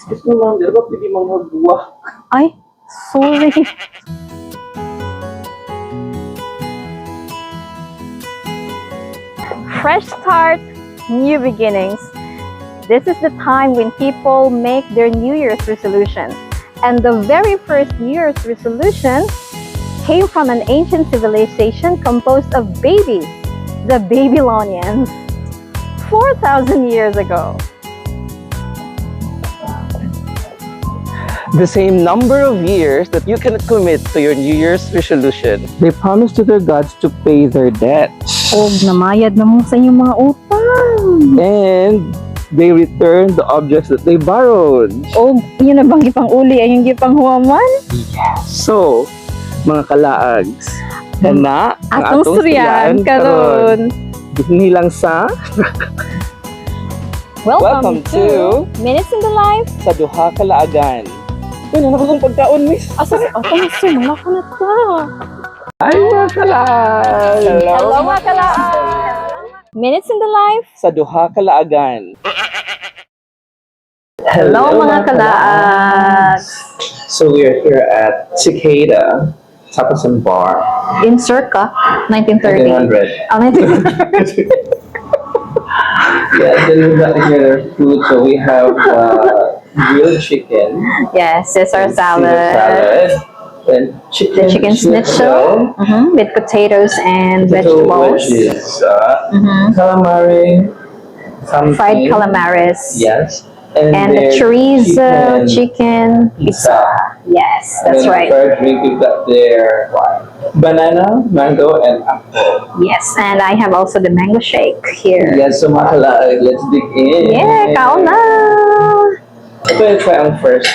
Excuse me ma'am, di ba pwede mga buwak? Ay, sorry. Fresh start, new beginnings. This is the time when people make their New Year's resolution. And the very first New Year's resolution came from an ancient civilization composed of babies, the Babylonians, 4,000 years ago. The same number of years that you can commit to your New Year's resolution, they promised to their gods to pay their debts. Og namayad na mo sa inyong mga utang. And they returned the objects that they borrowed. Og yun na bang gipang uli ay yung gipang huwaman? So, mga kalaags, kana ang Atong suryan karon. Dinhi lang sa Welcome to Minutes in the Life sa Duha Ka Laagan. Ano na kung pagkaon, miss? Sorry. Tangso, mga ka na ta. Ay, mga kalaag! Hello, mga kalaan! Minutes in the Life Sa Duha Ka Laagan. Hello, mga kalaan! So we're here at Cicada Tapas Bar. In Circa, 1930. 1900. 1930. Yeah, then we got together food. So we have grilled chicken. Yes, Caesar and salad. Caesar salad. Then The chicken schnitzel with potatoes and potato vegetables. wedges, calamari, something. Fried calamaris. Yes. And the then chorizo, chicken, pizza. Yes, that's and right. For our drink, we've got their banana, mango, and apple. Yes, and I have also the mango shake here. Yes, so mga kalaag, let's dig in. Yeah, kaon na! Ito yung try ang first,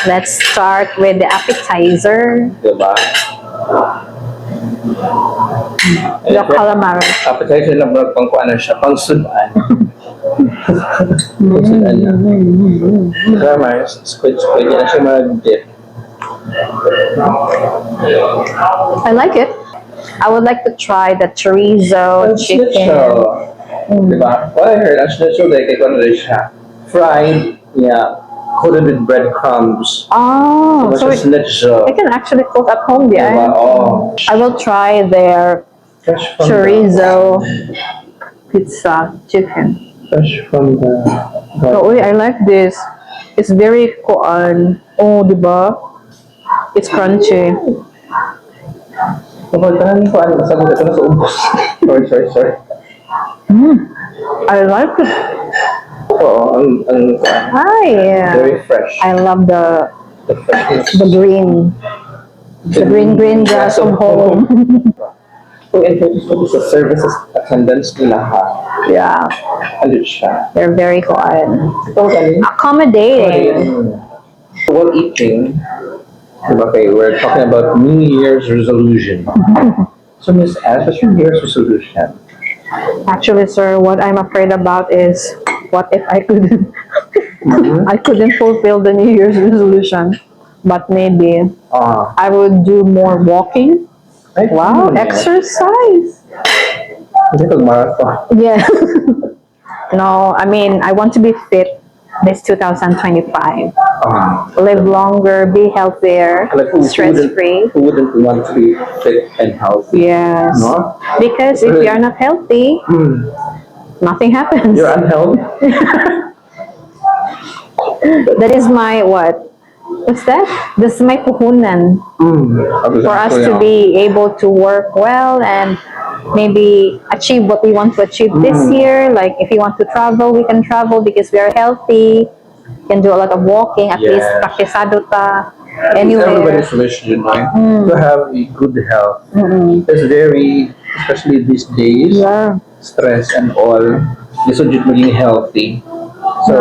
Let's start with the appetizer, diba? the calamari. Appetizer na ba pang kuha na siya, pang sudan. Pang sudan na. Calamari, squid, yan na siya mag-dip. I like it. I would like to try the chorizo, Ang chicken. schnitzel. Diba? What I heard, ang schnitzel day, kaya ano rin siya. Fried, yeah, coated with breadcrumbs. Oh, Diba so siya schnitzel? I can actually cook at home, Diba? yeah. Oh. I will try their Fresh from chorizo, pizza, chicken. Fresh from the... Oh, I like this. It's very koan. Oh, diba? It's crunchy. Kapag tanan ko, ano, masagot ito na sa ubos. Sorry. I like it. Oo, Hi. very fresh. I love the freshness. green. The green grass of home. So, introduce ko sa services attendants nila ha. Yeah, Ano siya? they're very koan. Ito galing. Accommodating. While eating, diba kayo, we're talking about New Year's resolution. So, Miss Ash, what's your New Year's resolution? Actually, sir, what I'm afraid about is what if I couldn't I couldn't fulfill the New Year's resolution. But maybe I would do more walking. Wow, exercise. Hindi pag-marathon. Yeah. No, I mean, I want to be fit this 2025. Live longer, be healthier, Like, stress-free. Who wouldn't want to be fit and healthy? Yes. No? Because if you're not healthy, nothing happens. You're unhealthy? That is my what? What's that? This is my puhunan for us to be able to work well and maybe achieve what we want to achieve this year. Like if we want to travel, we can travel because we are healthy. Can do a lot of walking. At least Yes. praktisado ta It's anywhere. everybody's wish, you know, to have a good health. It's very, especially these days, Yeah. stress and all, gusto dito maging healthy. So,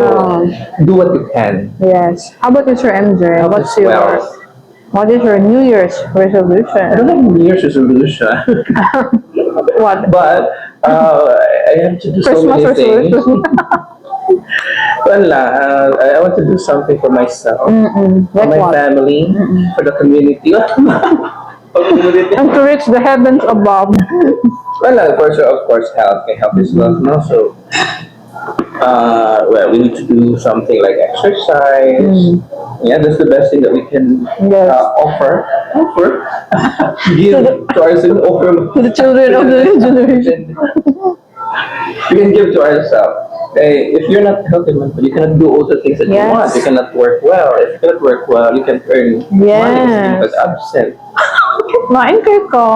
do what you can. Yes. How about you, Sir MJ? Health What's is your wealth. what is your New Year's I don't resolution? have New Year's resolution, What? but I have to do so Christmas many things. resolution? Wala, I want to do something for myself, for Like my what? family, for the community. For community. And to reach the heavens above. Well, of course, health. Health is wealth, no? So, Well, we need to do something like exercise. Yeah, that's the best thing that we can Yes. offer, give to ourselves, offer To the children of the new generation. we can give to ourselves. Okay, if you're not healthy mentally, you cannot do all the things that you Yes. want. You cannot work well. If you cannot work well, you can earn money Yes. because absent. Main kayo ko.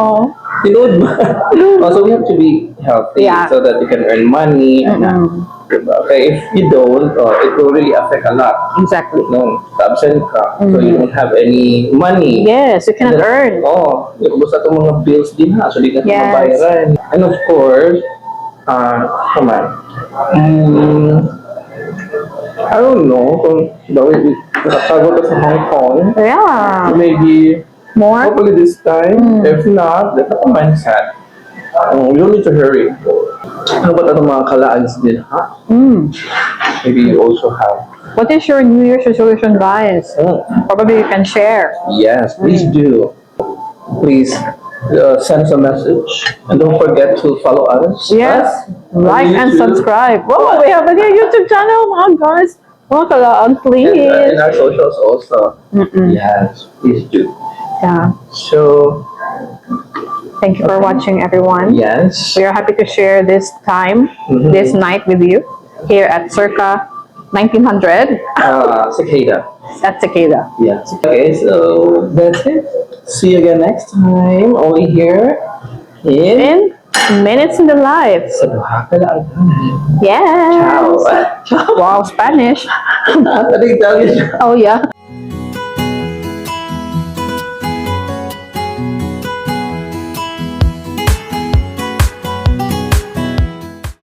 Tinood ba? Also, we have to be healthy Yeah. so that you can earn money. Diba? Okay, if you don't, it will really affect a lot. Exactly. No, absent ka. So you don't have any money. Yes, you cannot earn. Yung basta itong mga bills din ha, so di ka Yes. mabayaran. And of course, come on. I don't know kung nakatago ka sa Hong Kong. Yeah. Maybe, More? hopefully this time. If not, then ako mindset. You don't need to hurry. How about ano mga kalaags din, ha? Maybe you also have. What is your New Year's resolution, guys? Probably you can share. Yes, please do. Please send us a message. And don't forget to follow us. Yes. on Like and YouTube subscribe. Whoa, we have a new YouTube channel, mga guys. Mga kalaan, And please. in our socials also. Yes, please do. Yeah. So, Thank you for watching, everyone. yes. We are happy to share this time, this night with you here at Circa 1900 Cicada. at Cicada. Yes. Okay, so that's it. See you again next time. Only here in In Minutes in the Life. sa Duha Ka Laagan. Yes. Ciao. Wow, Spanish. Ano yung tawag yun? Oh, yeah.